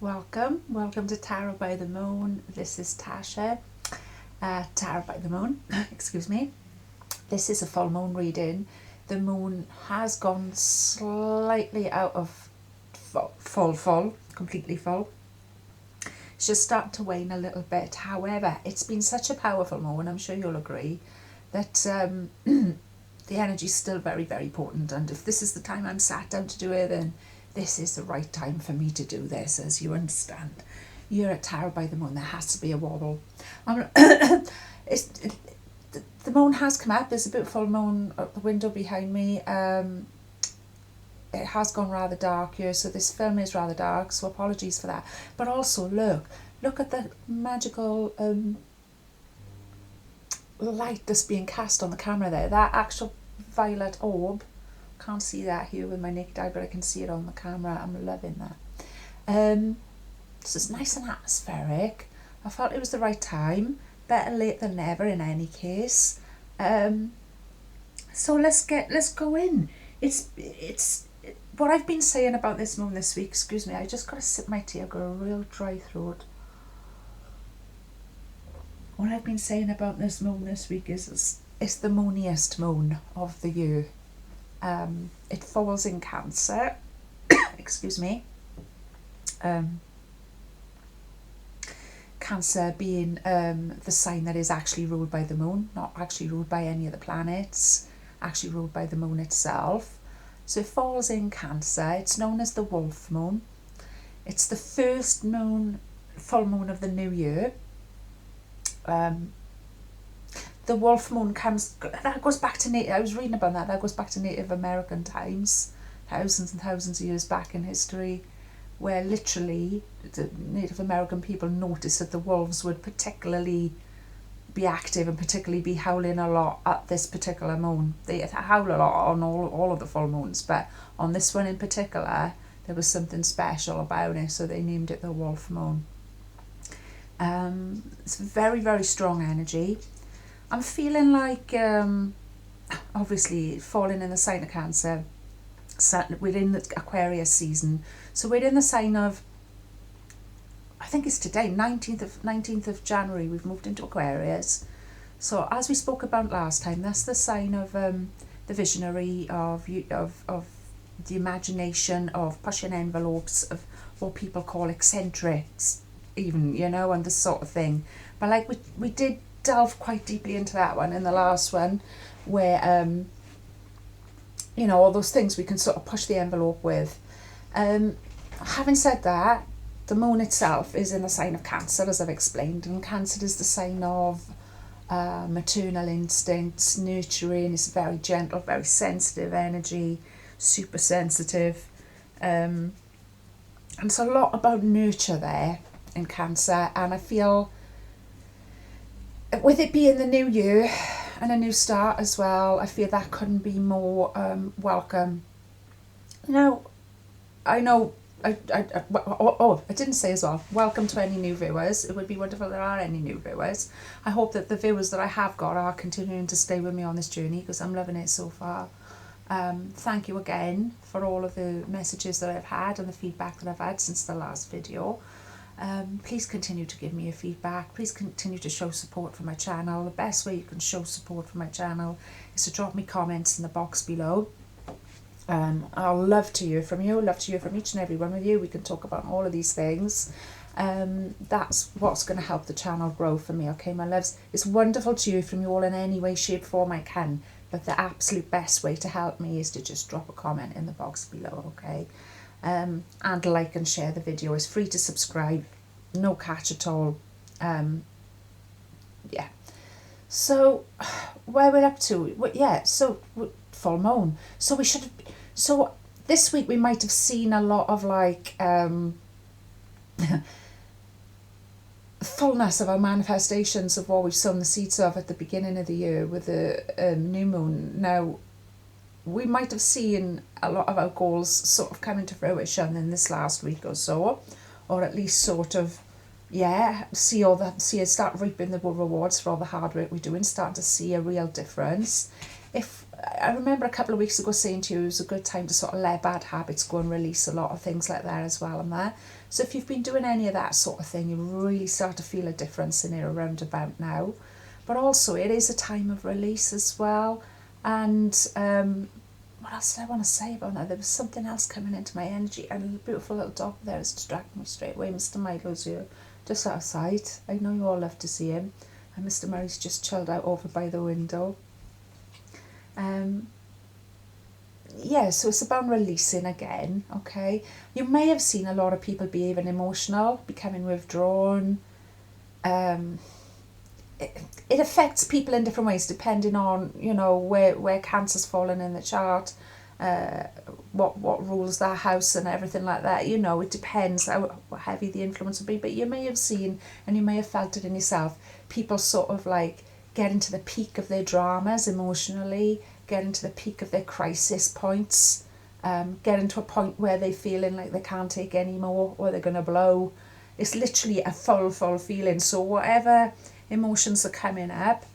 Welcome to Tarot by the Moon. This is Tasha, Tarot by the Moon, excuse me. This is a full moon reading. The moon has gone slightly out of full, completely full. It's just starting to wane a little bit. However, it's been such a powerful moon, I'm sure you'll agree, that the energy is still very, very potent. And if this is the time I'm sat down to do it, then this is the right time for me to do this, as you understand. You're at Tarot by the Moon, there has to be a wobble. The moon has come up, there's a beautiful moon at the window behind me. It has gone rather dark here, so this film is rather dark, so apologies for that. But also, look at the magical light that's being cast on the camera there. That actual violet orb, can't see that here with my naked eye, but I can see it on the camera. I'm loving that. So it's nice and atmospheric. I felt it was the right time. Better late than never in any case. So let's go in. It's what I've been saying about this moon this week. Excuse me, I just got to sip my tea. I've got a real dry throat. What I've been saying about this moon this week is it's the mooniest moon of the year. It falls in Cancer. Excuse me. Cancer being the sign that is actually ruled by the moon, not actually ruled by any of the planets, actually ruled by the moon itself. So it falls in Cancer. It's known as the wolf moon. It's the first full moon of the new year. The wolf moon that goes back to I was reading about that goes back to Native American times, thousands and thousands of years back in history, where literally the Native American people noticed that the wolves would particularly be active and particularly be howling a lot at this particular moon. They howl a lot on all of the full moons, but on this one in particular, there was something special about it, so they named it the wolf moon. It's very, very strong energy. I'm feeling like, obviously, falling in the sign of Cancer, we're in the Aquarius season, so we're in the sign of, I think it's today, 19th of January, we've moved into Aquarius. So as we spoke about last time, that's the sign of the visionary, of the imagination, of pushing envelopes, of what people call eccentrics, even, and this sort of thing. But like we did delve quite deeply into that one in the last one, where all those things we can sort of push the envelope with. Having said that, the moon itself is in the sign of Cancer, as I've explained, and Cancer is the sign of maternal instincts, nurturing. It's very gentle, very sensitive energy, super sensitive, and it's a lot about nurture there in Cancer. And I feel, with it being the new year and a new start as well, I feel that couldn't be more welcome. I know, I didn't say as well, welcome to any new viewers. It would be wonderful if there are any new viewers. I hope that the viewers that I have got are continuing to stay with me on this journey, because I'm loving it so far. Thank you again for all of the messages that I've had and the feedback that I've had since the last video. Please continue to give me your feedback. Please continue to show support for my channel. The best way you can show support for my channel is to drop me comments in the box below. I'll love to hear from you, love to hear from each and every one of you. We can talk about all of these things. That's what's going to help the channel grow for me, okay, my loves? It's wonderful to hear from you all in any way, shape, form I can, but the absolute best way to help me is to just drop a comment in the box below, okay? And like and share the video. It's free to subscribe, no catch at all. Yeah. So where we're up to, so full moon. So this week we might have seen a lot of like fullness of our manifestations of what we've sown the seeds of at the beginning of the year with the new moon. Now, we might have seen a lot of our goals sort of coming to fruition in this last week or so, or at least sort of, see it start reaping the rewards for all the hard work we're doing, starting to see a real difference. If I remember a couple of weeks ago saying to you it was a good time to sort of let bad habits go and release a lot of things like that as well. And there, so if you've been doing any of that sort of thing, you really start to feel a difference in it around about now. But also it is a time of release as well. And what else did I want to say about that? There was something else coming into my energy, and a beautiful little dog there is distracting me straight away. Mr. Milo's here, just outside. I know you all love to see him. And Mr. Murray's just chilled out over by the window. Yeah, so it's about releasing again, okay? You may have seen a lot of people behaving emotional, becoming withdrawn. It affects people in different ways depending on, you know, where Cancer's fallen in the chart, what rules that house and everything like that. You know, it depends how heavy the influence will be. But you may have seen, and you may have felt it in yourself, people sort of like getting to the peak of their dramas emotionally, getting to the peak of their crisis points, getting to a point where they're feeling like they can't take any more or they're going to blow. It's literally a full feeling. So whatever emotions are coming up,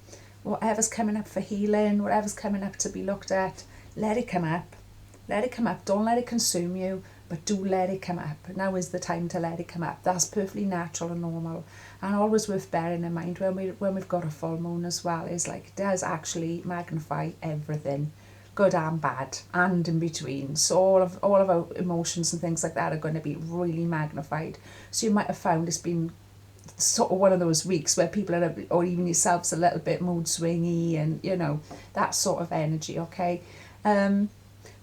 whatever's coming up for healing, whatever's coming up to be looked at, let it come up. Let it come up. Don't let it consume you, but do let it come up. Now is the time to let it come up. That's perfectly natural and normal. And always worth bearing in mind when we've got a full moon as well, is like it does actually magnify everything, good and bad, and in between. So all of our emotions and things like that are going to be really magnified. So you might have found it's been sort of one of those weeks where people are, or even yourselves, a little bit mood swingy, and you know, that sort of energy. Okay.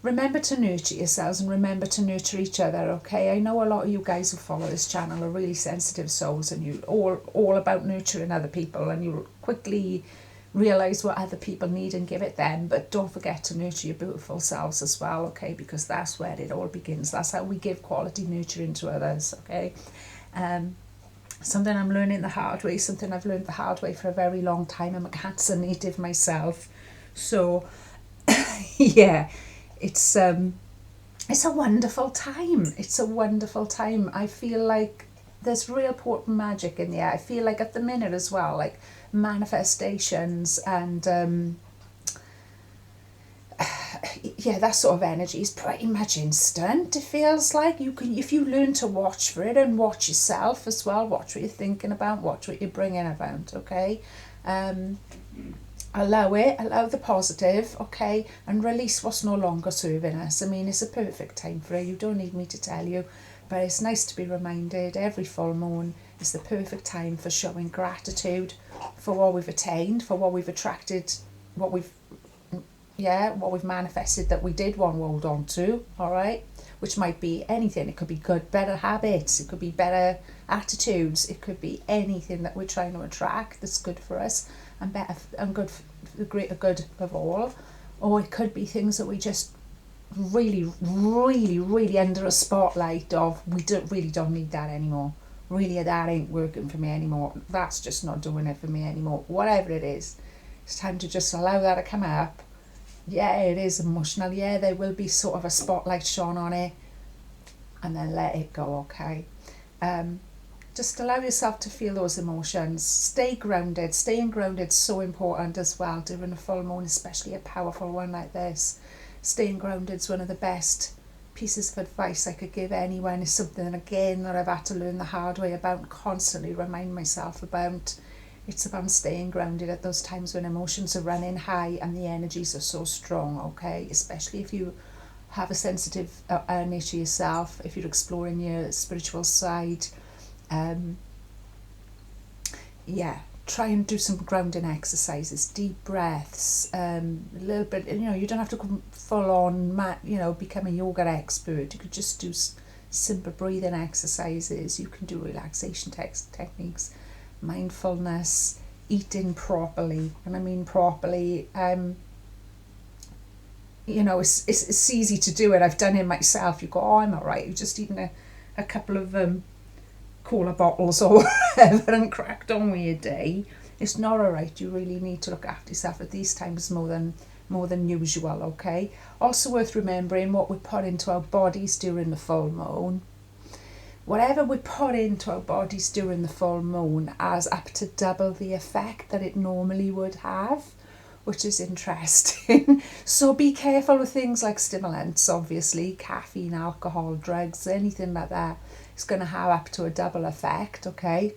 Remember to nurture yourselves and remember to nurture each other, okay? I know a lot of you guys who follow this channel are really sensitive souls, and you all about nurturing other people, and you'll quickly realise what other people need and give it them. But don't forget to nurture your beautiful selves as well, okay? Because that's where it all begins. That's how we give quality nurturing to others, okay? Something I'm learning the hard way, something I've learned the hard way for a very long time. I'm a Cancer native myself. So, yeah. It's a wonderful time. It's a wonderful time. I feel like there's real potent magic in the air. I feel like at the minute as well, like manifestations and yeah, that sort of energy is pretty much instant. It feels like you can, if you learn to watch for it and watch yourself as well, watch what you're thinking about, watch what you're bringing about, okay? Allow it, allow the positive, okay, and release what's no longer serving us. I mean, it's a perfect time for it. You don't need me to tell you, but it's nice to be reminded every full moon is the perfect time for showing gratitude for what we've attained, for what we've attracted, what we've manifested that we did want to hold on to, all right, which might be anything. It could be good, better habits, it could be better attitudes, it could be anything that we're trying to attract that's good for us and better and good for the greater good of all. Or it could be things that we just really under a spotlight of, we don't need that anymore. Really, that ain't working for me anymore. That's just not doing it for me anymore. Whatever it is, it's time to just allow that to come up. Yeah, it is emotional. Yeah, there will be sort of a spotlight shone on it, and then let it go, okay? Just allow yourself to feel those emotions. Stay grounded. Staying grounded is so important as well during a full moon, especially a powerful one like this. Staying grounded is one of the best pieces of advice I could give anyone. It's something, again, that I've had to learn the hard way about and constantly remind myself about. It's about staying grounded at those times when emotions are running high and the energies are so strong, okay? Especially if you have a sensitive nature yourself, if you're exploring your spiritual side. Try and do some grounding exercises, deep breaths, a little bit, you don't have to go full on, become a yoga expert. You could just do simple breathing exercises. You can do relaxation techniques, mindfulness, eating properly. And I mean properly, it's easy to do it. I've done it myself. You go, oh, I'm all right. You've just eaten a couple of cola bottles or whatever and cracked on with your day. It's not all right. You really need to look after yourself at these times more than usual, okay? Also worth remembering what we put into our bodies during the full moon. Whatever we put into our bodies during the full moon has up to double the effect that it normally would have, which is interesting. So be careful with things like stimulants, obviously, caffeine, alcohol, drugs, anything like that. It's going to have up to a double effect, okay?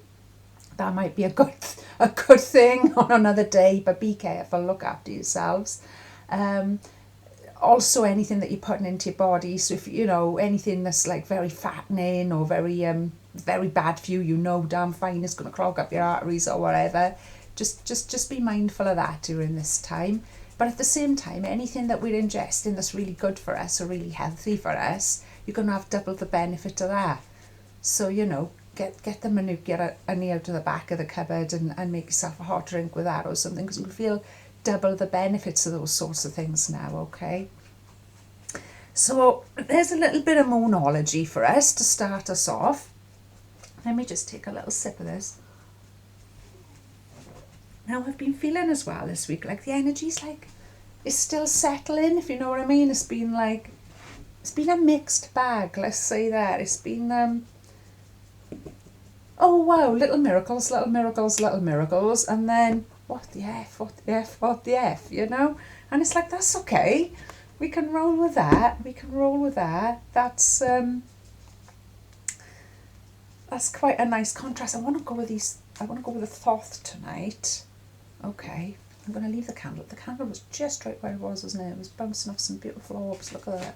That might be a good thing on another day, but be careful, look after yourselves. Also, anything that you're putting into your body, so if you know anything that's like very fattening or very bad for you, you know damn fine it's going to clog up your arteries or whatever. Just be mindful of that during this time. But at the same time, anything that we're ingesting that's really good for us or really healthy for us, you're going to have double the benefit of that. So, you know, get the Manuka honey out of the back of the cupboard and make yourself a hot drink with that or something, because you feel double the benefits of those sorts of things now, okay? So there's a little bit of moonology for us to start us off. Let me just take a little sip of this. Now I've been feeling as well this week, like the energy's like, it's still settling, if you know what I mean. It's been a mixed bag, let's say that. It's been, oh wow, little miracles, and then what the F, you know? And it's like, that's okay. We can roll with that. That's quite a nice contrast. I want to go with the Thoth tonight. Okay, I'm going to leave the candle. The candle was just right where it was, wasn't it? It was bouncing off some beautiful orbs. Look at that.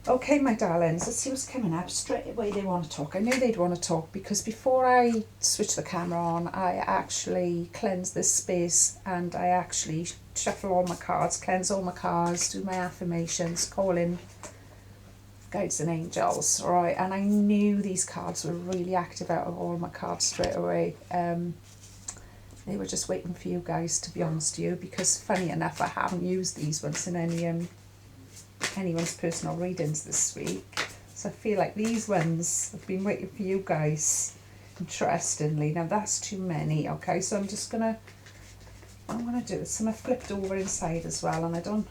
Okay, my darlings, let's see what's coming up. Straight away they want to talk. I knew they'd want to talk because before I switch the camera on, I actually cleanse this space and I actually shuffle all my cards, cleanse all my cards, do my affirmations, call in guides and angels, all right? And I knew these cards were really active out of all my cards straight away. They were just waiting for you guys, to be honest with you, because funny enough, I haven't used these ones in anyone's personal readings this week. So I feel like these ones have been waiting for you guys, interestingly. Now that's too many, okay? So I'm gonna do this. And I flipped over inside as well, and they're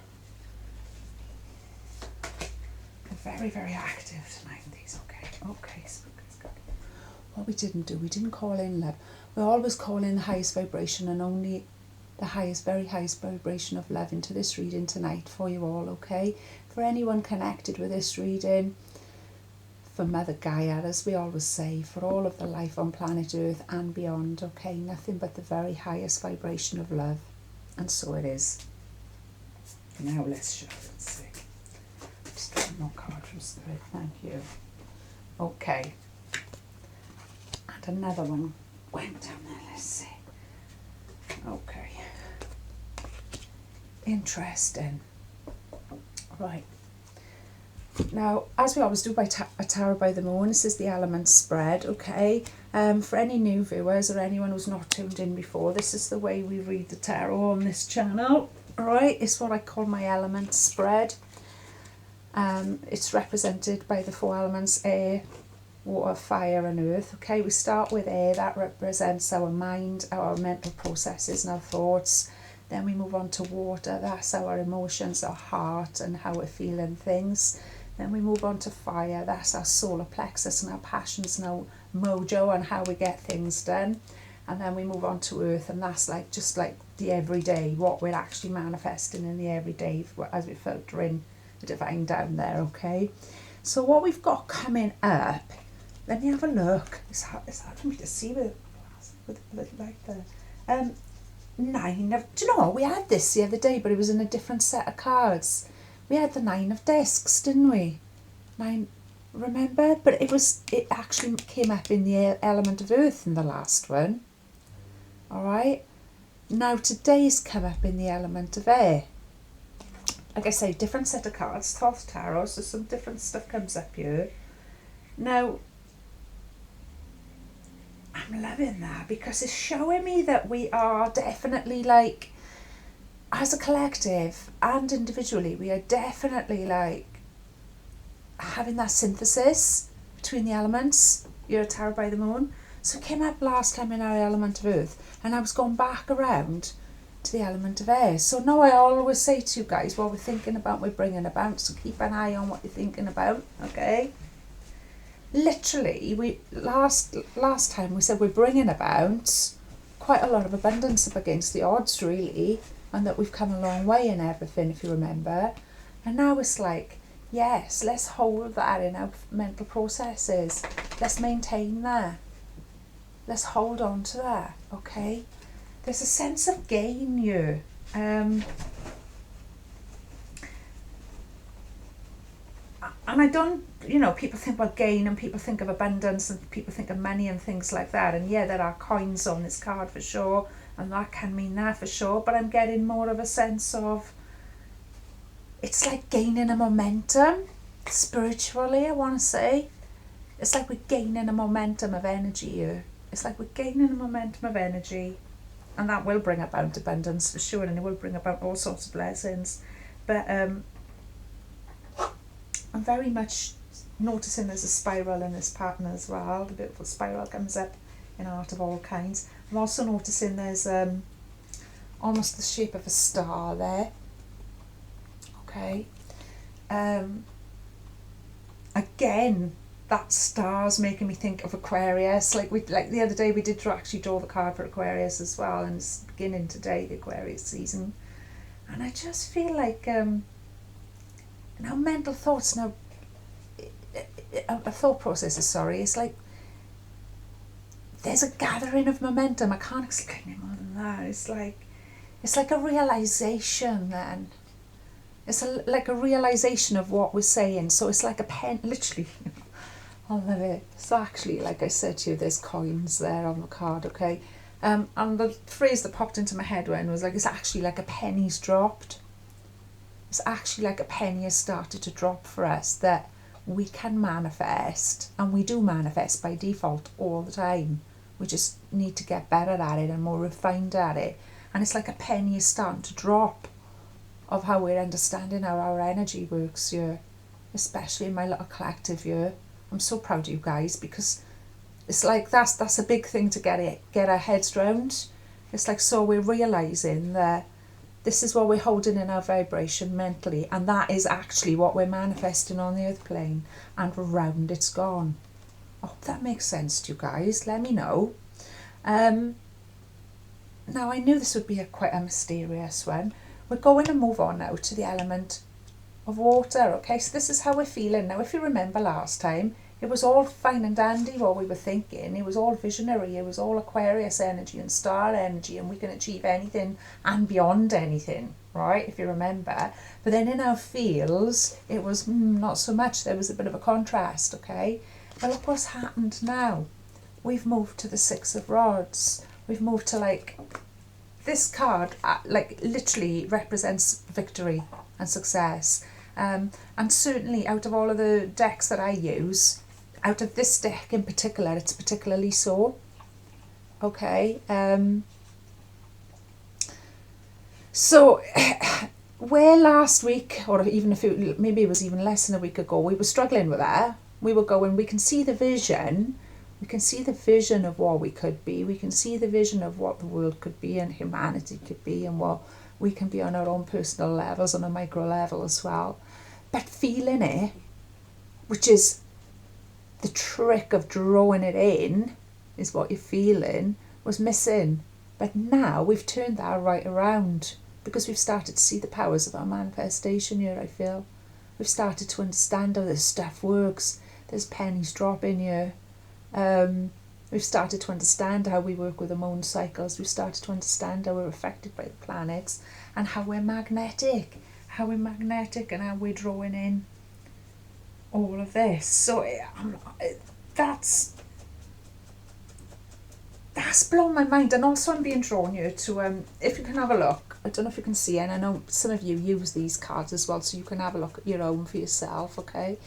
very, very active tonight, these, okay? Okay, so good. What we didn't call in love. We always call in the highest vibration and only the very highest vibration of love into this reading tonight for you all, okay? For anyone connected with this reading, for Mother Gaia, as we always say, for all of the life on planet Earth and beyond, okay? Nothing but the very highest vibration of love. And so it is. Now let's see. Just one more card from Spirit, thank you. Okay. And another one went down there, let's see. Okay. Interesting. Right. Now, as we always do by a Tarot by the Moon, this is the element spread, okay? For any new viewers or anyone who's not tuned in before, this is the way we read the tarot on this channel, alright? It's what I call my element spread. It's represented by the 4 elements: air, water, fire and earth, okay? We start with air. That represents our mind, our mental processes and our thoughts. Then we move on to water. That's our emotions, our heart and how we're feeling things. Then we move on to fire. That's our solar plexus and our passions and our mojo and how we get things done. And then we move on to earth, and that's like just like the everyday, what we're actually manifesting in the everyday as we filter in the divine down there, okay? So what we've got coming up, let me have a look. It's hard for me to see with like the 9 of, do you know what, we had this the other day, but it was in a different set of cards. We had the 9 of discs, didn't we? 9, remember? But it actually came up in the element of earth in the last one. Alright? Now today's come up in the element of air. Like I say, different set of cards, Thoth Tarot, so some different stuff comes up here. Now, I'm loving that because it's showing me that we are definitely, like, as a collective and individually, we are definitely like having that synthesis between the elements. You're a Tarot by the Moon. So it came up last time in our element of earth, and I was going back around to the element of air. So now I always say to you guys, what we're thinking about, we're bringing about. So keep an eye on what you're thinking about, okay? Literally, we last time we said we're bringing about quite a lot of abundance up against the odds, really. and that we've come a long way in everything, if you remember. And now it's like, yes, let's hold that in our mental processes. Let's maintain that. Let's hold on to that, okay? There's a sense of gain here. And I don't, you know, people think about gain and people think of abundance and people think of money and things like that. And yeah, there are coins on this card for sure, and that can mean that for sure. But I'm getting more of a sense of, it's like gaining a momentum spiritually, I want to say. It's like we're gaining a momentum of energy here. It's like we're gaining a momentum of energy, and that will bring about abundance for sure, and it will bring about all sorts of blessings. But I'm very much noticing there's a spiral in this pattern as well. The beautiful spiral comes up in art of all kinds. I'm also noticing there's almost the shape of a star there. Okay. Again, that star's making me think of Aquarius. Like the other day we did actually draw the card for Aquarius as well, and it's beginning today, the Aquarius season. And I just feel like now mental thoughts, now thought processes, sorry, it's like there's a gathering of momentum. I can't explain it more than that. It's like a realization then. It's like a realization of what we're saying. So it's like a pen, literally. I love it. So actually, like I said to you, there's coins there on the card, okay? And the phrase that popped into my head when was like, it's actually like a penny's dropped. It's actually like a penny has started to drop for us, that we can manifest, and we do manifest by default all the time. We just need to get better at it and more refined at it. And it's like a penny is starting to drop of how we're understanding how our energy works here, especially in my little collective here. I'm so proud of you guys, because it's like that's a big thing to get our heads round. It's like, so we're realising that this is what we're holding in our vibration mentally, and that is actually what we're manifesting on the earth plane, and round it's gone. I hope that makes sense to you guys. Let me know. Now, I knew this would be quite a mysterious one. We're going to move on now to the element of water, okay? So this is how we're feeling. Now, if you remember last time, it was all fine and dandy what we were thinking. It was all visionary. It was all Aquarius energy and star energy, and we can achieve anything and beyond anything, right? If you remember. But then in our feels, it was not so much. There was a bit of a contrast, okay? But look what's happened now. We've moved to the Six of Rods. We've moved to, like, this card, like, literally represents victory and success. And certainly out of all of the decks that I use, out of this deck in particular, it's particularly so. Okay. So where last week, or even maybe it was even less than a week ago, we were struggling with that. We were going, we can see the vision. We can see the vision of what we could be. We can see the vision of what the world could be and humanity could be, and what we can be on our own personal levels, on a micro level as well. But feeling it, which is the trick of drawing it in, is what you're feeling, was missing. But now we've turned that right around, because we've started to see the powers of our manifestation here, I feel. We've started to understand how this stuff works. There's pennies dropping here. We've started to understand how we work with the moon cycles. We've started to understand how we're affected by the planets, and how we're magnetic. And how we're drawing in all of this. So that's blown my mind. And also I'm being drawn here to, if you can have a look, I don't know if you can see, and I know some of you use these cards as well, so you can have a look at your own for yourself, okay?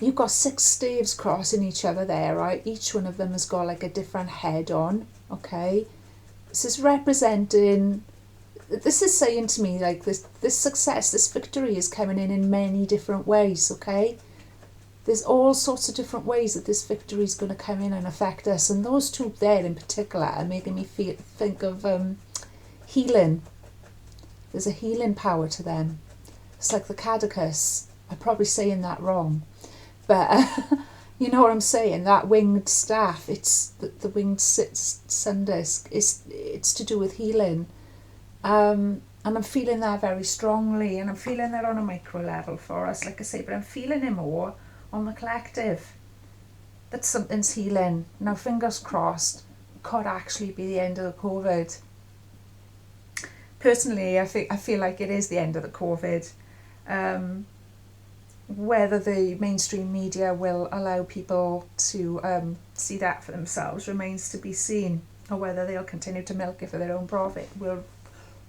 You've got 6 staves crossing each other there, right? Each one of them has got like a different head on, okay? This is representing, this is saying to me, like, this success, this victory is coming in many different ways, okay? There's all sorts of different ways that this victory is going to come in and affect us. And those two there in particular are making me think of healing. There's a healing power to them. It's like the caduceus. I'm probably saying that wrong. But you know what I'm saying? That winged staff, it's the winged sun disk. It's to do with healing. And I'm feeling that very strongly, and I'm feeling that on a micro level for us, like I say, but I'm feeling it more on the collective, that something's healing. Now, fingers crossed, could actually be the end of the COVID. Personally, I feel like it is the end of the COVID. Whether the mainstream media will allow people to see that for themselves remains to be seen, or whether they'll continue to milk it for their own profit will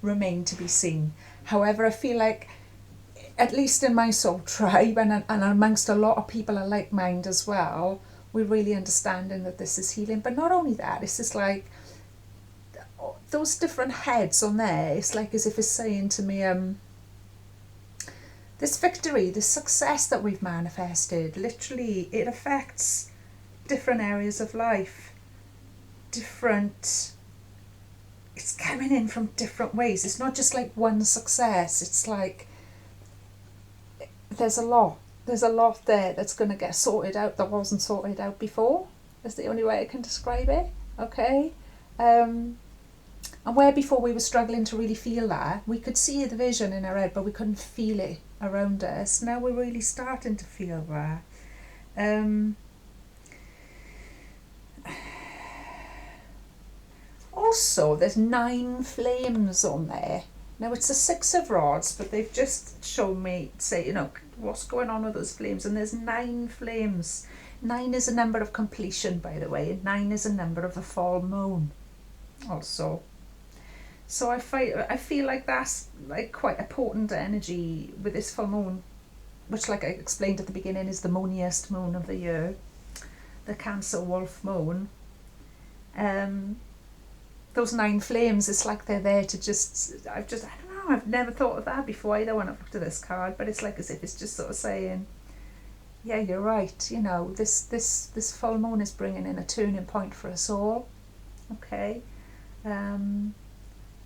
remain to be seen. However, I feel like, at least in my soul tribe, and amongst a lot of people of like mind as well, we're really understanding that this is healing. But not only that, it's just like those different heads on there, it's like as if it's saying to me, this victory, this success that we've manifested, literally it affects different areas of life, it's coming in from different ways. It's not just like one success. It's like there's a lot there that's going to get sorted out that wasn't sorted out before. That's the only way I can describe it. Okay. And where before we were struggling to really feel that, we could see the vision in our head, but we couldn't feel it around us. Now we're really starting to feel that. Also, there's 9 flames on there. Now it's a 6 of rods, but they've just shown me, say, what's going on with those flames, and there's 9 flames. 9 is a number of completion, by the way, and 9 is a number of the full moon also. So I feel like that's like quite a potent energy with this full moon, which, like I explained at the beginning, is the mooniest moon of the year, the Cancer Wolf moon. Those 9 flames, it's like they're there to I don't know, I've never thought of that before either when I've looked at this card, but it's like as if it's just sort of saying, yeah, you're right, this full moon is bringing in a turning point for us all. Okay.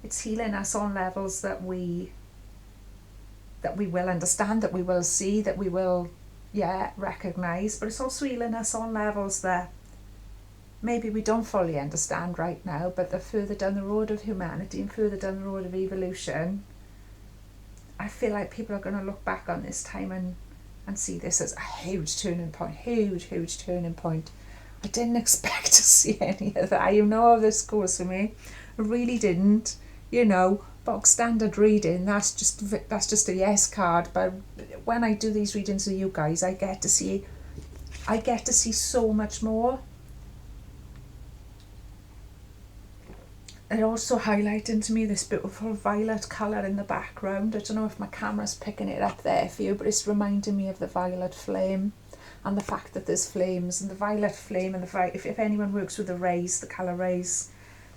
It's healing us on levels that we will understand, that we will see, that we will recognize, but it's also healing us on levels that maybe we don't fully understand right now, but the further down the road of humanity and further down the road of evolution, I feel like people are going to look back on this time and see this as a huge turning point, huge turning point. I didn't expect to see any of that. You know how this goes for me. I really didn't. Box standard reading, that's just a yes card. But when I do these readings with you guys, I get to see so much more. It also highlighting to me this beautiful violet colour in the background. I don't know if my camera's picking it up there for you, but it's reminding me of the violet flame and the fact that there's flames, and the violet flame and if anyone works with the rays, the colour rays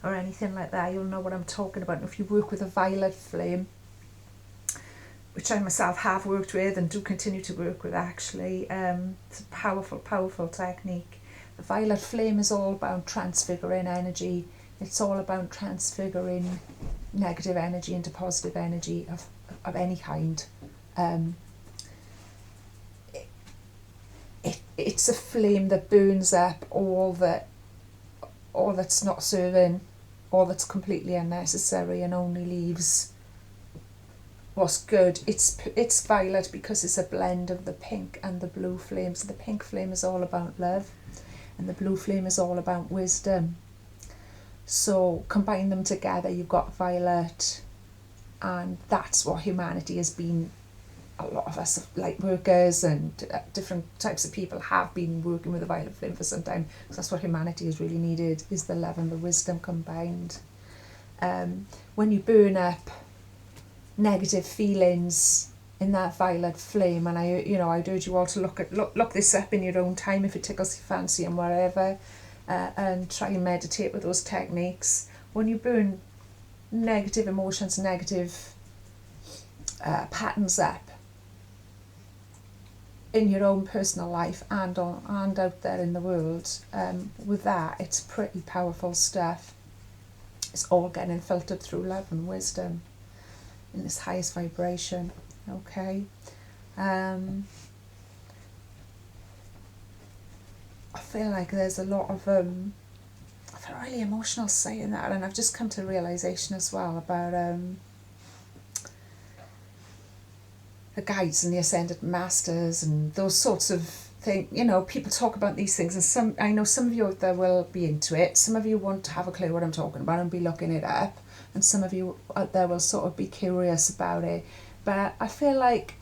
or anything like that, you'll know what I'm talking about. And if you work with a violet flame, which I myself have worked with and do continue to work with actually, it's a powerful technique. The violet flame is all about transfiguring energy. It's all about transfiguring negative energy into positive energy of any kind. It's a flame that burns up all that's not serving, all that's completely unnecessary, and only leaves what's good. It's violet because it's a blend of the pink and the blue flame. So the pink flame is all about love, and the blue flame is all about wisdom. So combine them together, you've got violet, and that's what humanity has been. A lot of us, like workers and different types of people, have been working with the violet flame for some time, because that's what humanity has really needed, is the love and the wisdom combined. When you burn up negative feelings in that violet flame, and I'd urge you all to look this up in your own time if it tickles your fancy and whatever, and try and meditate with those techniques. When you burn negative emotions, negative patterns up in your own personal life and out there in the world, with that, it's pretty powerful stuff. It's all getting filtered through love and wisdom in this highest vibration. Okay. I feel like there's a lot of really emotional saying that, and I've just come to a realisation as well about the guides and the ascended masters and those sorts of things. You know, people talk about these things, and I know some of you out there will be into it, some of you won't have a clue what I'm talking about and be looking it up, and some of you out there will sort of be curious about it. But I feel like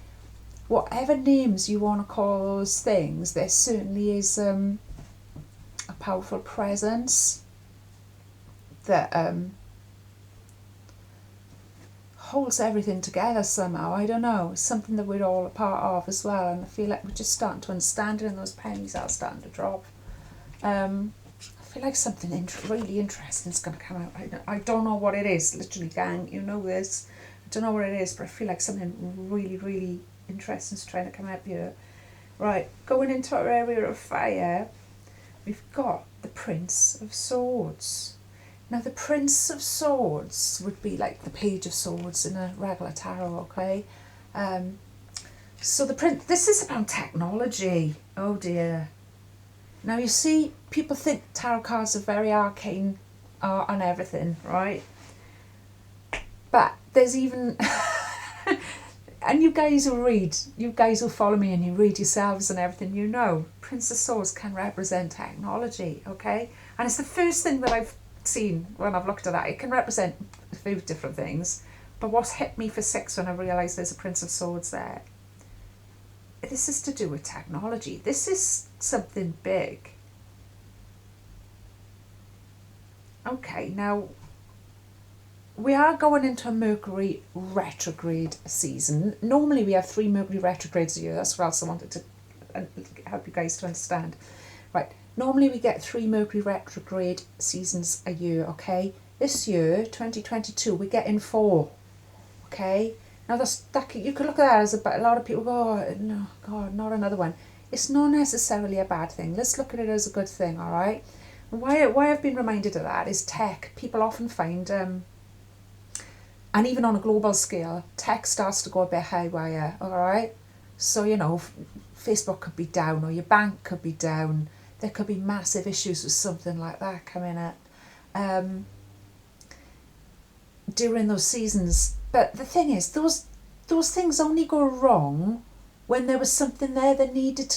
whatever names you want to call those things, there certainly is a powerful presence that holds everything together somehow. I don't know, something that we're all a part of as well, and I feel like we're just starting to understand it, and those pennies are starting to drop. I feel like something really interesting is going to come out. I don't know what it is, literally, gang, you know this. I don't know what it is, but I feel like something really, really interesting is trying to come up here. Right, going into our area of fire, we've got the Prince of Swords. Now, the Prince of Swords would be like the Page of Swords in a regular tarot, okay? So this is about technology. Oh dear. Now, you see, people think tarot cards are very arcane and everything, right? But there's even... and you guys who follow me and you read yourselves and everything, you know, Prince of Swords can represent technology, okay? And it's the first thing that I've seen when I've looked at that. It can represent a few different things, but what's hit me for six when I realised there's a Prince of Swords there, this is to do with technology. This is something big. Okay, now we are going into a Mercury retrograde season. Normally we have 3 Mercury retrogrades a year. That's what else I wanted to help you guys to understand. Right, normally we get 3 Mercury retrograde seasons a year, okay? This year, 2022, we're getting 4, okay? Now you could look at that as a lot of people go, oh, no, God, not another one. It's not necessarily a bad thing. Let's look at it as a good thing, all right? Why I've been reminded of that is tech. People often find, and even on a global scale, tech starts to go a bit haywire, all right? So, you know, Facebook could be down, or your bank could be down. There could be massive issues with something like that coming up during those seasons. But the thing is, those things only go wrong when there was something there that needed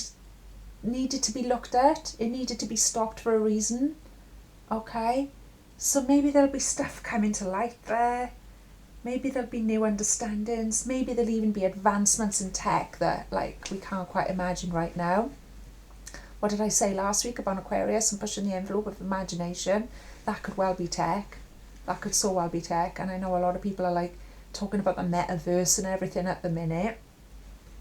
to be looked at. It needed to be stopped for a reason, okay? So maybe there'll be stuff coming to light there. Maybe there'll be new understandings. Maybe there'll even be advancements in tech that, like, we can't quite imagine right now. What did I say last week about Aquarius and pushing the envelope of imagination? That could well be tech. That could so well be tech. And I know a lot of people are, like, talking about the metaverse and everything at the minute.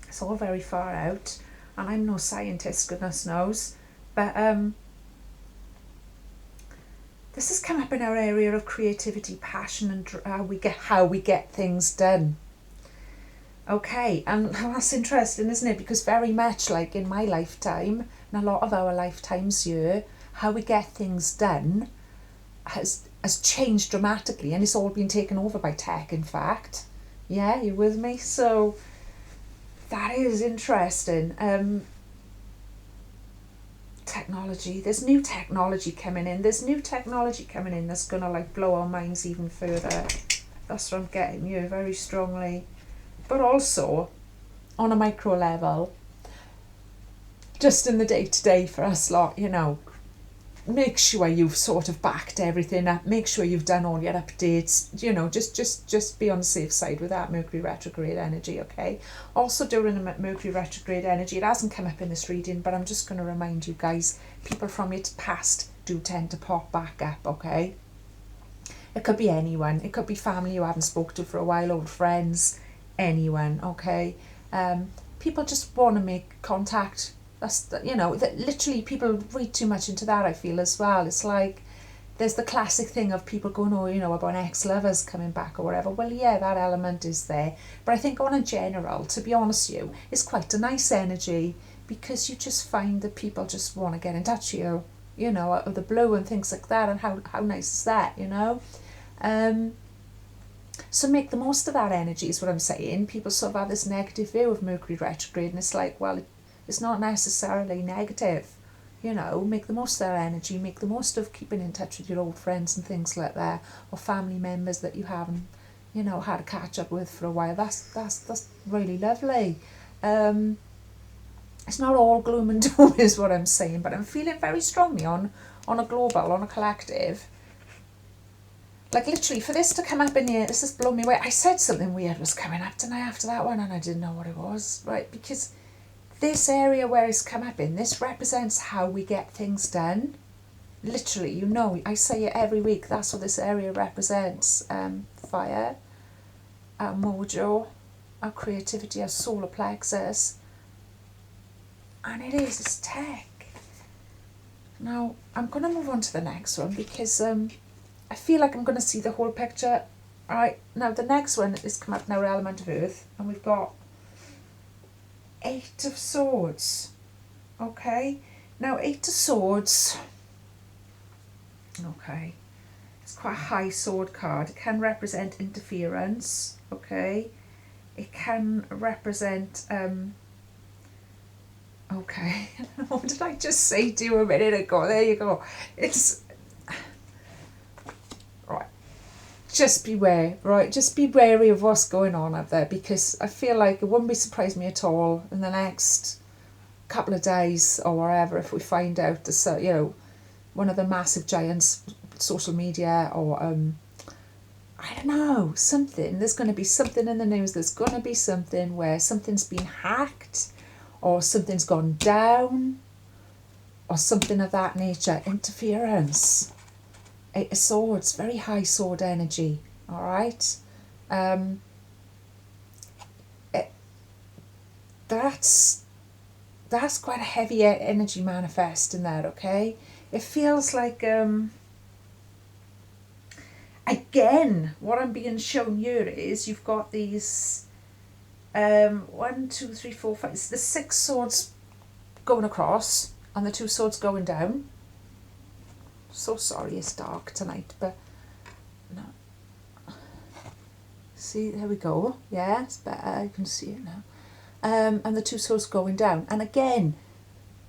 It's all very far out. And I'm no scientist, goodness knows. But this has come up in our area of creativity, passion, and how we get things done. Okay, and that's interesting, isn't it? Because very much like in my lifetime, and a lot of our lifetimes here, how we get things done has changed dramatically, and it's all been taken over by tech, in fact. Yeah, you with me? So that is interesting. Technology, there's new technology coming in. There's gonna, like, blow our minds even further. That's what I'm getting you very strongly. But also on a micro level, just in the day-to-day for us lot, you know, make sure you've sort of backed everything up, make sure you've done all your updates, you know, just be on the safe side with that Mercury retrograde energy, okay? Also during the Mercury retrograde energy, it hasn't come up in this reading, but I'm just going to remind you guys, people from your past do tend to pop back up, okay? It could be anyone. It could be family you haven't spoken to for a while, old friends, anyone, okay? People just want to make contact. That's, you know, that literally people read too much into that, I feel, as well. It's like there's the classic thing of people going, oh, you know, about ex-lovers coming back or whatever. Well, yeah, that element is there. But I think on a general, to be honest with you, it's quite a nice energy, because you just find that people just want to get in touch with you know, out of the blue and things like that. And how nice is that, you know? So make the most of that energy is what I'm saying. People sort of have this negative view of Mercury retrograde, and it's like, well, it's not necessarily negative, you know, make the most of their energy, make the most of keeping in touch with your old friends and things like that, or family members that you haven't, you know, had a catch up with for a while. That's really lovely. It's not all gloom and doom is what I'm saying, but I'm feeling very strongly on a global, on a collective. Like literally, for this to come up in here, this has blown me away. I said something weird was coming up tonight after that one, and I didn't know what it was, right? Because this area where it's come up in, this represents how we get things done. Literally, you know, I say it every week, that's what this area represents. Fire, our mojo, our creativity, our solar plexus. And it's tech. Now, I'm going to move on to the next one because I feel like I'm going to see the whole picture. Alright, now the next one is come up now, element of earth, and we've got 8 of swords. Okay, now 8 of swords, okay, it's quite a high sword card. It can represent interference, okay, it can represent okay, what did I just say to you a minute ago? There you go. It's right. Just beware, right? Just be wary of what's going on up there, because I feel like it wouldn't be surprised me at all in the next couple of days or wherever if we find out the, you know, one of the massive giants, social media, or I don't know, something. There's going to be something in the news. There's going to be something where something's been hacked, or something's gone down, or something of that nature. Interference. 8 of swords, very high sword energy, all right? That's quite a heavy energy manifest in there, okay? It feels like, again, what I'm being shown here is you've got these 1, 2, 3, 4, 5, it's the 6 swords going across and the 2 swords going down. So sorry it's dark tonight, but no. See, there we go. Yeah, it's better. You can see it now. And the 2 swords going down. And again,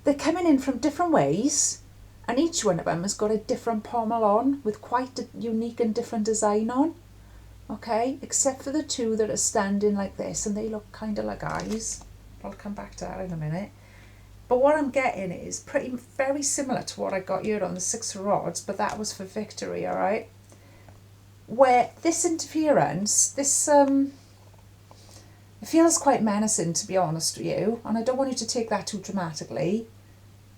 they're coming in from different ways, and each one of them has got a different pommel on with quite a unique and different design on. Okay, except for the 2 that are standing like this, and they look kind of like eyes. I'll come back to that in a minute. But what I'm getting is very similar to what I got here on the 6 of rods, but that was for victory, all right? Where this interference, this it feels quite menacing, to be honest with you, and I don't want you to take that too dramatically,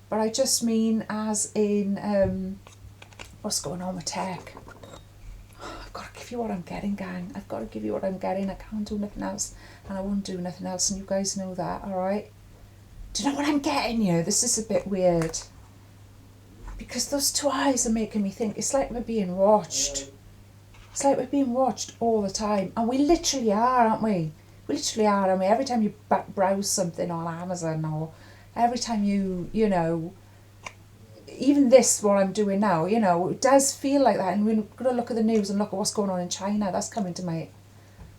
but I just mean as in what's going on with tech. I've got to give you what I'm getting, gang. I've got to give you what I'm getting. I can't do nothing else, and I won't do nothing else, and you guys know that, all right? Do you know what I'm getting here? This is a bit weird. Because those 2 eyes are making me think it's like we're being watched. It's like we're being watched all the time. And we literally are, aren't we? We literally are, aren't we? Every time you browse something on Amazon, or every time you know, even this, what I'm doing now, you know, it does feel like that. And we're going to look at the news and look at what's going on in China. That's coming to my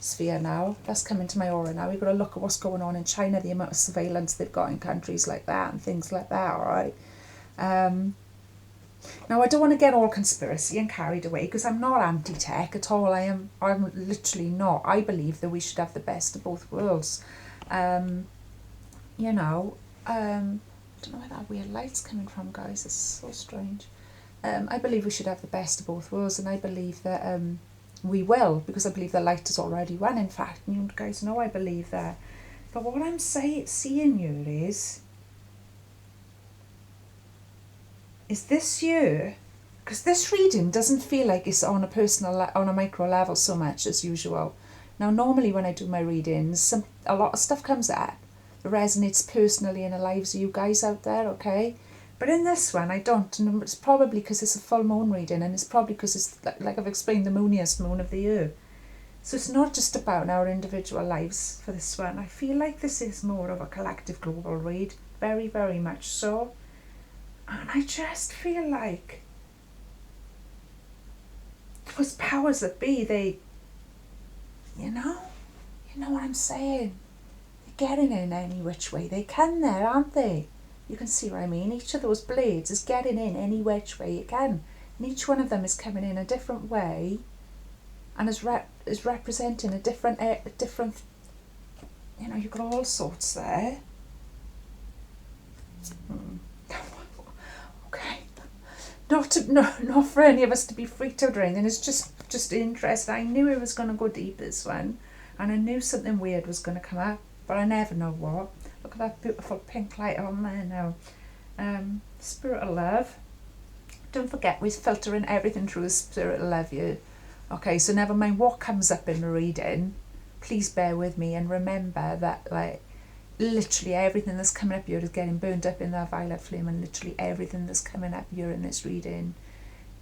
sphere now. That's coming to my aura now. We've got to look at what's going on in China, the amount of surveillance they've got in countries like that and things like that, all right? Now, I don't want to get all conspiracy and carried away, because I'm not anti-tech at all. I'm literally not. I believe that we should have the best of both worlds. You know, I don't know where that weird light's coming from, guys. It's so strange. I believe we should have the best of both worlds, and I believe that we will, because I believe the light has already run, in fact, and you guys know I believe that. But what I'm seeing here is this year, because this reading doesn't feel like it's on a personal, on a micro level so much as usual. Now, normally when I do my readings, a lot of stuff comes up that resonates personally in the lives of you guys out there, okay? But in this one, I don't, and it's probably because it's a full moon reading, and it's probably because it's, like I've explained, the mooniest moon of the year. So it's not just about our individual lives for this one. I feel like this is more of a collective global read, very, very much so. And I just feel like those powers that be, they, you know what I'm saying? They're getting in any which way they can there, aren't they? You can see what I mean. Each of those blades is getting in any which way it can. And each one of them is coming in a different way and is representing a different, you know, you've got all sorts there. Okay. Not for any of us to be freaked out or anything. It's just interesting. I knew it was going to go deep, this one. And I knew something weird was going to come up. But I never know what. Look at that beautiful pink light on there now. Spirit of love. Don't forget, we're filtering everything through the spirit of love here. Okay, so never mind what comes up in the reading. Please bear with me and remember that, like, literally everything that's coming up here is getting burned up in that violet flame, and literally everything that's coming up here in this reading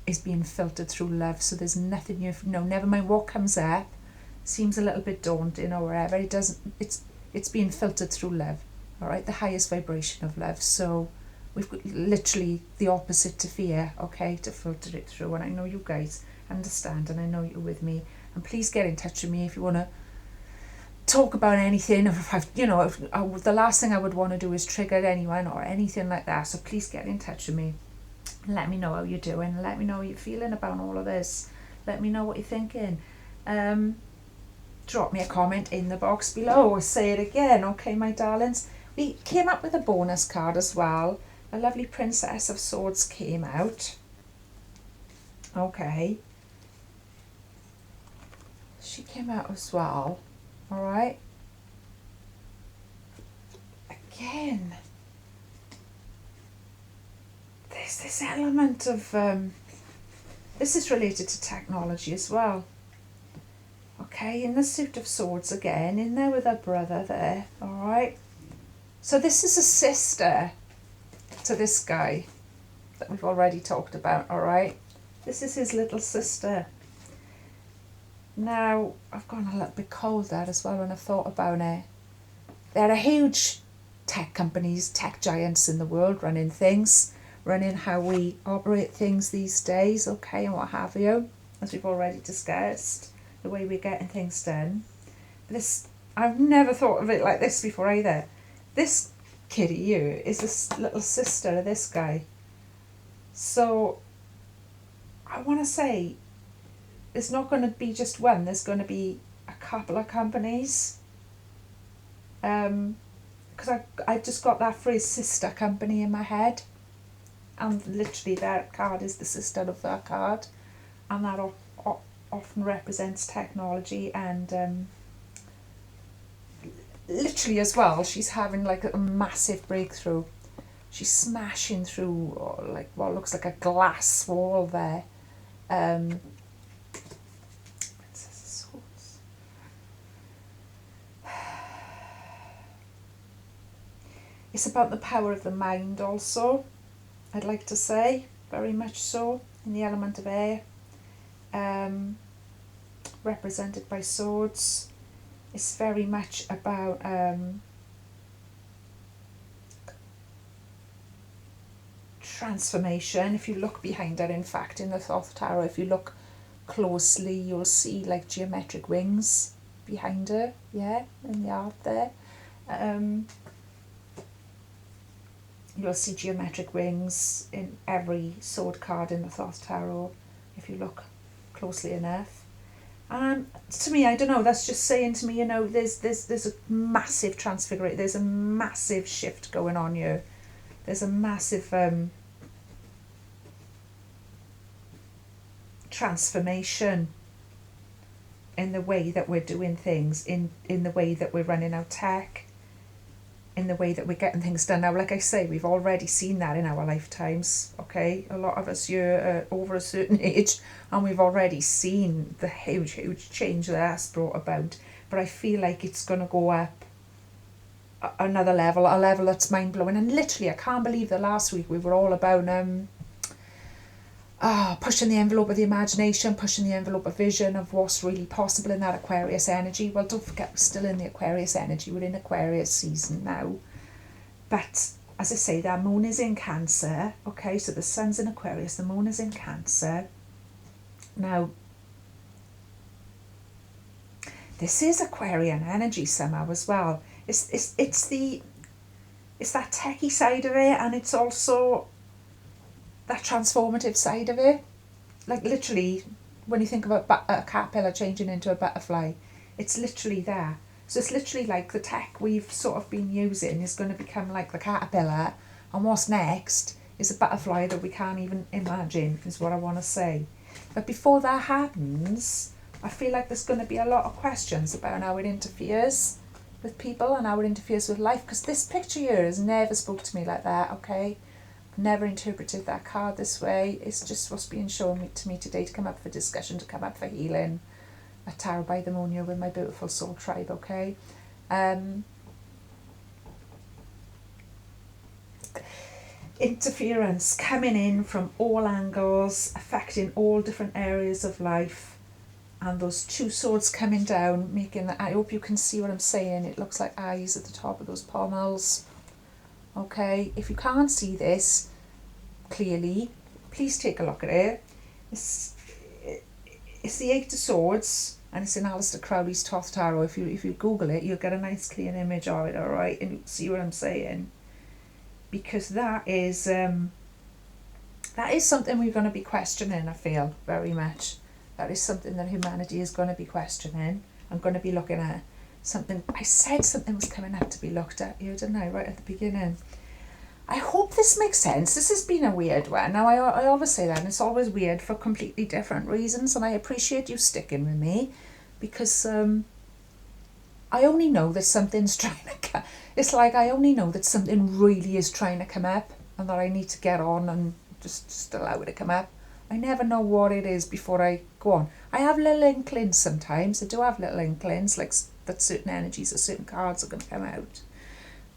is being filtered through love. So there's nothing you know. Never mind what comes up. Seems a little bit daunting or whatever. It doesn't. It's being filtered through love. All right, the highest vibration of love. So we've got literally the opposite to fear. Okay, to filter it through. And I know you guys understand, and I know you're with me. And please get in touch with me if you want to talk about anything. If the last thing I would want to do is trigger anyone or anything like that. So please get in touch with me. Let me know how you're doing. Let me know how you're feeling about all of this. Let me know what you're thinking. Drop me a comment in the box below. I'll say it again. Okay, my darlings. We came up with a bonus card as well. A lovely Princess of Swords came out. Okay. She came out as well. All right. Again, there's this element of, this is related to technology as well. Okay, in the Suit of Swords again, in there with her brother there, all right. So this is a sister to this guy that we've already talked about, all right. This is his little sister. Now, I've gone a little bit cold there as well when I've thought about it. There are huge tech companies, tech giants in the world running things, running how we operate things these days, okay, and what have you, as we've already discussed, the way we're getting things done. This, I've never thought of it like this before either. This kitty here is this little sister of this guy. So, I want to say, it's not going to be just one, there's going to be a couple of companies. Because I just got that phrase sister company in my head. And literally that card is the sister of that card. And that often represents technology and literally as well, she's having like a massive breakthrough. She's smashing through like what looks like a glass wall there. It's about the power of the mind also, I'd like to say, very much so, in the element of air, represented by swords. It's very much about transformation. If you look behind her, in fact, in the Thoth Tarot, if you look closely, you'll see like geometric wings behind her, yeah, in the art there. You'll see geometric wings in every sword card in the Thoth Tarot, if you look closely enough. And to me, I don't know, that's just saying to me, you know, there's a massive transfiguration, there's a massive shift going on here. There's a massive transformation in the way that we're doing things, in the way that we're running our tech, in the way that we're getting things done. Now, like I say, we've already seen that in our lifetimes, okay? A lot of us here are over a certain age, and we've already seen the huge change that that's brought about. But I feel like it's going to go up another level, a level that's mind-blowing. And literally, I can't believe that last week we were all about pushing the envelope of the imagination, pushing the envelope of vision of what's really possible in that Aquarius energy. Well, don't forget, we're still in the Aquarius energy. We're in Aquarius season now. But as I say, that moon is in Cancer. Okay, so the sun's in Aquarius, the moon is in Cancer. Now, this is Aquarian energy somehow as well. It's the it's that techie side of it, and it's also that transformative side of it. Like literally, when you think about a caterpillar changing into a butterfly, it's literally there. So it's literally like the tech we've sort of been using is going to become like the caterpillar, and what's next is a butterfly that we can't even imagine, is what I want to say. But before that happens, I feel like there's going to be a lot of questions about how it interferes with people and how it interferes with life, because this picture here has never spoke to me like that, okay? I've never interpreted that card this way. It's just what's being shown to me today, to come up for discussion, to come up for healing. A tarot by the moon here with my beautiful soul tribe, okay? Interference coming in from all angles, affecting all different areas of life, and those two swords coming down, making that. I hope you can see what I'm saying. It looks like eyes at the top of those pommels. Okay, if you can't see this clearly, please take a look at it. It's the Eight of Swords, and it's in Aleister Crowley's Thoth Tarot. If you Google it, you'll get a nice clear image of it, alright, and you see what I'm saying. Because that is something we're going to be questioning, I feel, very much. That is something that humanity is going to be questioning. I'm going to be looking at something. I said something was coming up to be looked at here, didn't I, right at the beginning? I hope this makes sense. This has been a weird one. Now, I always say that, and it's always weird for completely different reasons, and I appreciate you sticking with me, because I only know that something's trying to come. It's like I only know that something really is trying to come up, and that I need to get on and just allow it to come up. I never know what it is before I go on. I have little inklings sometimes. I do have little inklings, like that certain energies or certain cards are going to come out.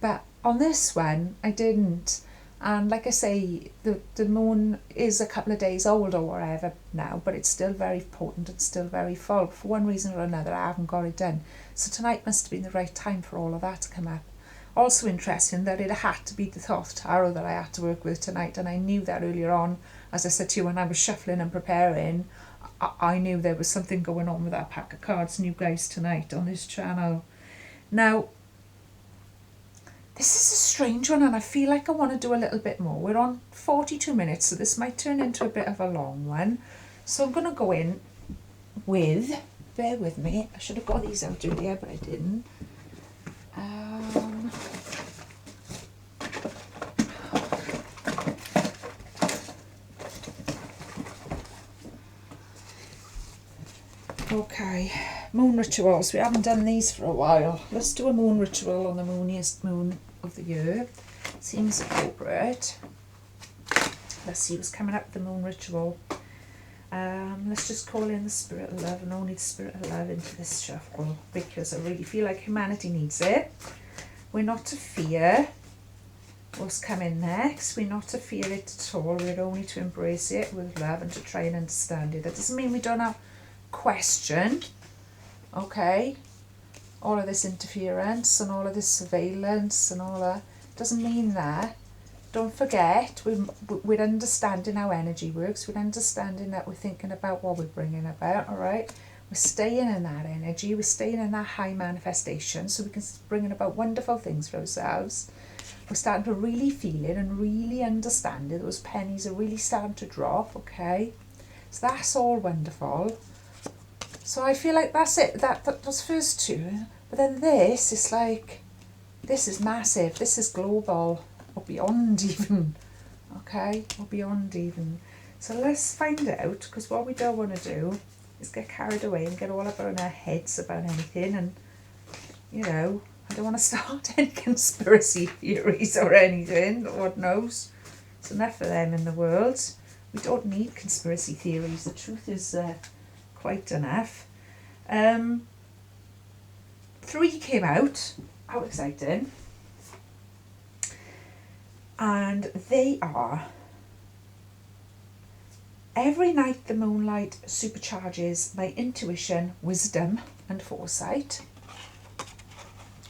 But on this one, I didn't. And like I say, the moon is a couple of days old or whatever now, but it's still very potent and still very full. For one reason or another, I haven't got it done. So tonight must have been the right time for all of that to come up. Also interesting that it had to be the Thoth Tarot that I had to work with tonight, and I knew that earlier on. As I said to you, when I was shuffling and preparing, I knew there was something going on with that pack of cards and you guys tonight on this channel. Now, this is a strange one, and I feel like I want to do a little bit more. We're on 42 minutes, so this might turn into a bit of a long one. So I'm going to go in with, bear with me, I should have got these out earlier, but I didn't. Okay, moon rituals. We haven't done these for a while. Let's do a moon ritual on the mooniest moon of the year. Seems appropriate. Let's see what's coming up with the moon ritual. Let's just call in the spirit of love, and only the spirit of love into this shuffle, because I really feel like humanity needs it. We're not to fear what's coming next. We're not to fear it at all. We're only to embrace it with love and to try and understand it. That doesn't mean we don't have question, okay, all of this interference and all of this surveillance and all that doesn't mean that. Don't forget, we're understanding how energy works. We're understanding that we're thinking about what we're bringing about, all right? We're staying in that energy. We're staying in that high manifestation, so we can bring about wonderful things for ourselves. We're starting to really feel it and really understand it. Those pennies are really starting to drop, okay? So that's all wonderful. So I feel like that's it, those first two. But then this is like, this is massive, this is global, or beyond even, okay, or beyond even. So let's find out, because what we don't want to do is get carried away and get all up in our heads about anything, and, you know, I don't want to start any conspiracy theories or anything, Lord knows. There's enough of them in the world. We don't need conspiracy theories, the truth is quite enough. 3 came out, how exciting, and they are: every night the moonlight supercharges my intuition, wisdom and foresight.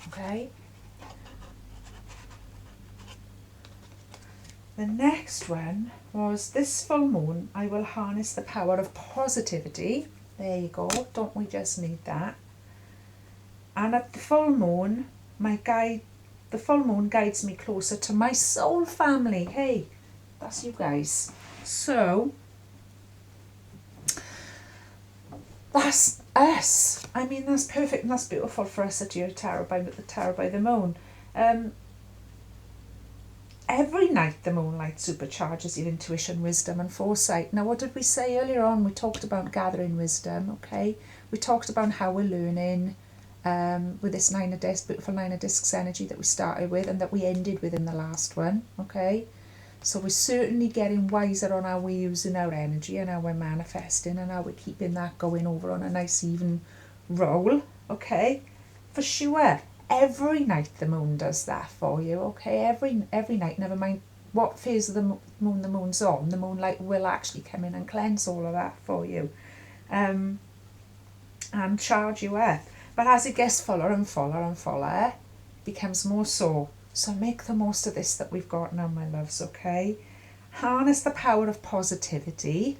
Okay. The next one was: this full moon I will harness the power of positivity. There you go, don't we just need that? And at the full moon, my the full moon guides me closer to my soul family. Hey, that's you guys. So that's us. I mean, that's perfect and that's beautiful for us at your Tarot by the Moon. Every night the moonlight supercharges your intuition, wisdom and foresight. Now, what did we say earlier on? We talked about gathering wisdom, okay? We talked about how we're learning with this beautiful Nine of Discs energy that we started with and that we ended with in the last one, okay? So we're certainly getting wiser on how we're using our energy and how we're manifesting and how we're keeping that going over on a nice even roll, okay? For sure. Every night the moon does that for you, okay? Every night, never mind what phase of the moon's on, the moonlight will actually come in and cleanse all of that for you, and charge you up. But as it gets fuller and fuller and fuller, it becomes more so. So make the most of this that we've got now, my loves, okay? Harness the power of positivity.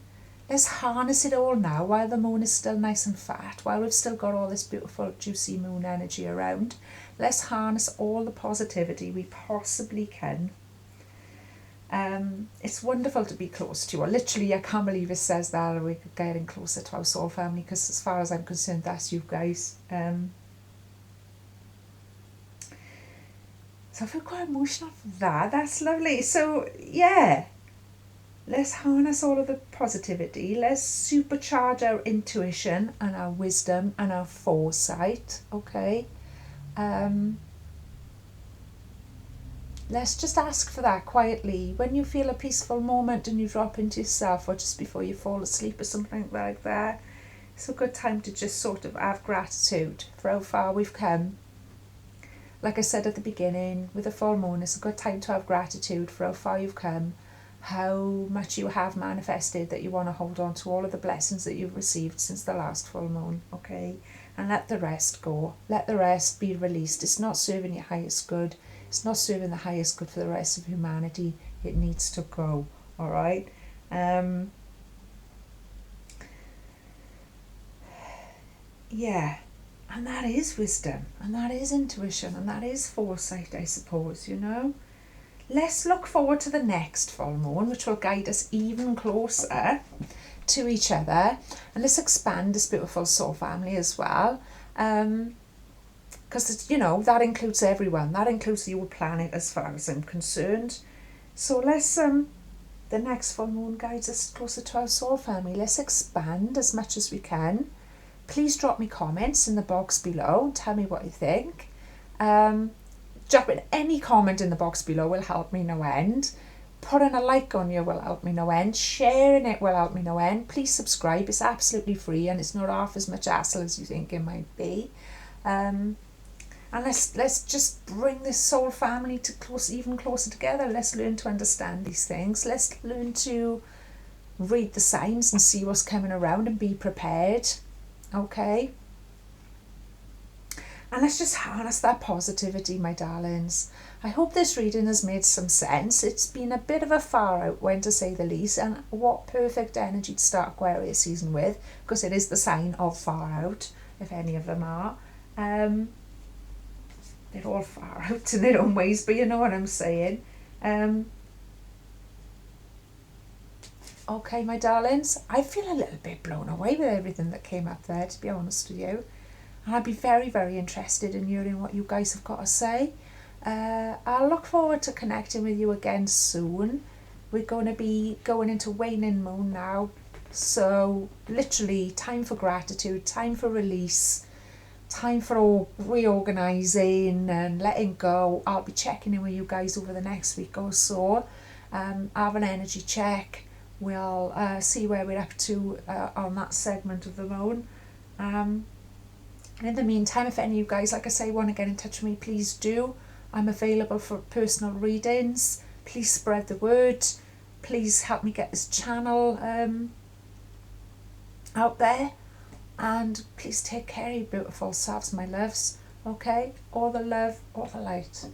Let's harness it all now while the moon is still nice and fat, while we've still got all this beautiful juicy moon energy around. Let's harness all the positivity we possibly can. It's wonderful to be close to you. Literally, I can't believe it says that we're getting closer to our soul family, because as far as I'm concerned, that's you guys. So I feel quite emotional for that. That's lovely. So yeah, let's harness all of the positivity. Let's supercharge our intuition and our wisdom and our foresight, okay? Let's just ask for that quietly. When you feel a peaceful moment and you drop into yourself, or just before you fall asleep or something like that, it's a good time to just sort of have gratitude for how far we've come. Like I said at the beginning, with the full moon, it's a good time to have gratitude for how far you've come, how much you have manifested, that you want to hold on to all of the blessings that you've received since the last full moon, okay? And let the rest go. Let the rest be released. It's not serving your highest good. It's not serving the highest good for the rest of humanity. It needs to go, all right? Yeah. And that is wisdom, and that is intuition, and that is foresight, I suppose, you know. Let's look forward to the next full moon, which will guide us even closer to each other. And let's expand this beautiful soul family as well. Because, you know, that includes everyone. That includes the whole planet as far as I'm concerned. So let's, the next full moon guides us closer to our soul family. Let's expand as much as we can. Please drop me comments in the box below and tell me what you think. Dropping any comment in the box below will help me no end. Putting a like on you will help me no end. Sharing it will help me no end. Please subscribe. It's absolutely free and it's not half as much hassle as you think it might be. And let's just bring this soul family to even closer together. Let's learn to understand these things. Let's learn to read the signs and see what's coming around and be prepared. Okay, and let's just harness that positivity, my darlings. I hope this reading has made some sense. It's been a bit of a far out one, to say the least, and what perfect energy to start Aquarius season with, because it is the sign of far out, if any of them are. They're all far out in their own ways, but you know what I'm saying. Okay, my darlings, I feel a little bit blown away with everything that came up there, to be honest with you. And I'd be very, very interested in hearing what you guys have got to say. I'll look forward to connecting with you again soon. We're going to be going into waning moon now. So literally time for gratitude, time for release, time for reorganising and letting go. I'll be checking in with you guys over the next week or so. Have an energy check. We'll see where we're up to on that segment of the moon. And in the meantime, if any of you guys, like I say, want to get in touch with me, please do. I'm available for personal readings. Please spread the word. Please help me get this channel out there. And please take care of your beautiful selves, my loves. Okay? All the love, all the light.